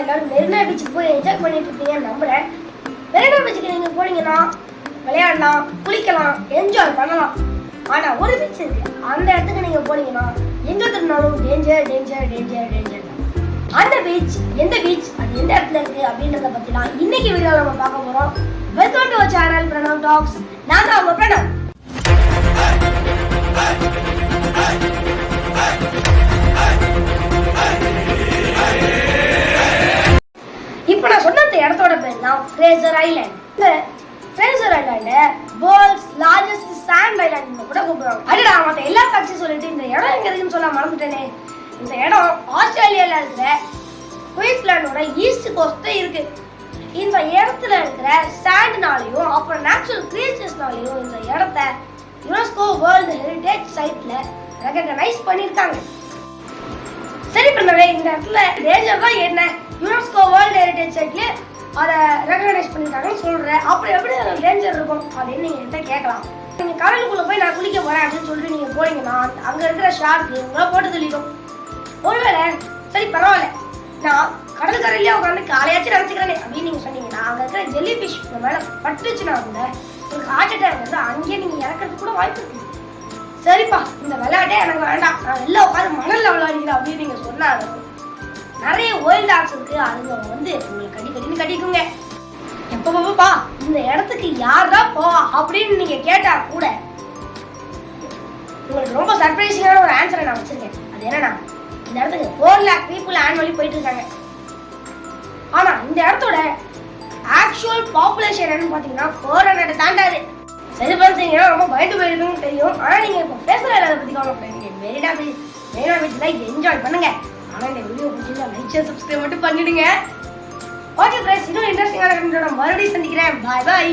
எல்லாரும் மெரினா பீச்சுக்கு போய் என்ஜாய் பண்ணிட்டு இருக்கீங்கன்னு நம்புறேன். மெரினா பீச்சுக்கு நீங்க போனீங்கன்னா விளையாடலாம், குளிக்கலாம், என்ஜாய் பண்ணலாம். ஆனா ஒரு பீச் இருக்கு, அந்த இடத்துக்கு நீங்க போனீங்கன்னா எங்க திருநாளும் டேஞ்சர் டேஞ்சர் டேஞ்சர் டேஞ்சர். அந்த பீச் எந்த பீச், அது எந்த இடத்துல இருக்கு அப்படின்றத பத்தி தான் இன்னைக்கு வீடியோல நம்ம பார்க்க போறோம். Welcome to our channel Pranav talks. நான் தான் உங்க பிரணவ். இப்போ நான் சொன்ன இந்த இடத்தோட பேர் தான் ஃப்ரேசர் ஐலாண்ட். இந்த ஃப்ரேசர் ஐலாண்ட வேர்ல்ட்ஸ் லார்ஜஸ்ட் சாண்ட் ஐலாண்ட் கூட கூப்பிடுவாங்க. அடடா, மற்ற எல்லா ஃபேக்ட்ஸையும் சொல்லிட்டு இந்த இடம் எங்க இருக்குன்னு சொல்ல மறந்துட்டேனே. இந்த இடம் ஆஸ்திரேலியால இருக்கிற குயின்ஸ்லாண்டோட ஈஸ்ட் கோஸ்ட்ல இருக்கு. இந்த இடத்துல இருக்கிற சாண்ட்னாலையும் அப்புறம் நேச்சுரல் கிரியேச்சர்ஸ்னாலையும் இந்த இடத்த யுனெஸ்கோ வேர்ல்டு ஹெரிடேஜ் சைட்ல ரெகக்னைஸ் பண்ணிருக்காங்க. சரி பண்ணவே, இந்த இடத்துல டேஞ்சர் தான் என்ன, யுனெஸ்கோ வேர்ல்டு ஹெரிடேஜ் சைட்ல அதை ரெகக்னைஸ் பண்ணிருக்காங்கன்னு சொல்றேன். அப்புறம் எப்படி அதில் டேஞ்சர் இருக்கும் அப்படின்னு நீங்க என்கிட்ட கேட்கலாம். நீங்க கடலுக்குள்ள போய் நான் குளிக்க போறேன் அப்படின்னு சொல்லிட்டு நீங்க போனீங்கன்னா அங்க இருக்கிற ஷார்க்கு உங்களை போட்டு தள்ளிடும். ஒருவேளை சரி பரவாயில்ல, நான் கடற்கரையிலேயே உட்காந்து காலையாச்சும் நினைச்சுக்கிறேன் அப்படின்னு நீங்க சொன்னீங்கன்னா அங்க இருக்கிற ஜெல்லி ஃபிஷ் மேல பட்டுச்சுன்னா கூட உங்களுக்கு ஹார்ட் அட்டாக் வந்து அங்கேயே நீங்க இறக்கிறதுக்கு கூட வாய்ப்பு இருக்கு. சரிப்பா, இந்த விளையாட்டே எனக்கு வேண்டாம், நான் வெளில உட்காந்து மணல்ல விளையாடுகிறேன் அப்படின்னு நீங்க சொன்னாங்க. நிறைய ஒயில்ட் டாக்ஸ் இருக்கு, அதுங்க வந்து உங்களுக்கு கடிக்கடின்னு கடிக்குங்க. எப்பப்பா இந்த இடத்துக்கு யாரா போவா அப்படின்னு நீங்க கேட்டா கூட உங்களுக்கு ரொம்ப சர்ப்ரைசிங்கான ஒரு ஆன்சரை நான் வச்சிருக்கேன். அது என்னன்னா, இந்த இடத்துக்கு 4 lakh people ஆனுவலி போயிட்டு இருக்காங்க. ஆனா இந்த இடத்தோட ஆக்சுவல் பாப்புலேஷன் என்னன்னு பாத்தீங்கன்னா 400 தாண்டாது. சரி பண்ணீங்க, ரொம்ப பயந்து போயிருக்குன்னு தெரியும். ஆனா நீங்க இப்போ பேசுற இதை பத்தி கவலைப்படுறீங்க. மெரினா பீச்ல என்ஜாய் பண்ணுங்க. ஆனா இந்த வீடியோ பிடிச்சிருந்தா லைக் ஷேர் சப்ஸ்கிரைப் மட்டும் பண்ணிடுங்க. ஓகே ஃப்ரெண்ட்ஸ், இன்னும் இன்ட்ரெஸ்டிங்கான வீடியோட மறுபடியும் சந்திக்கிறேன். பாய் பாய்.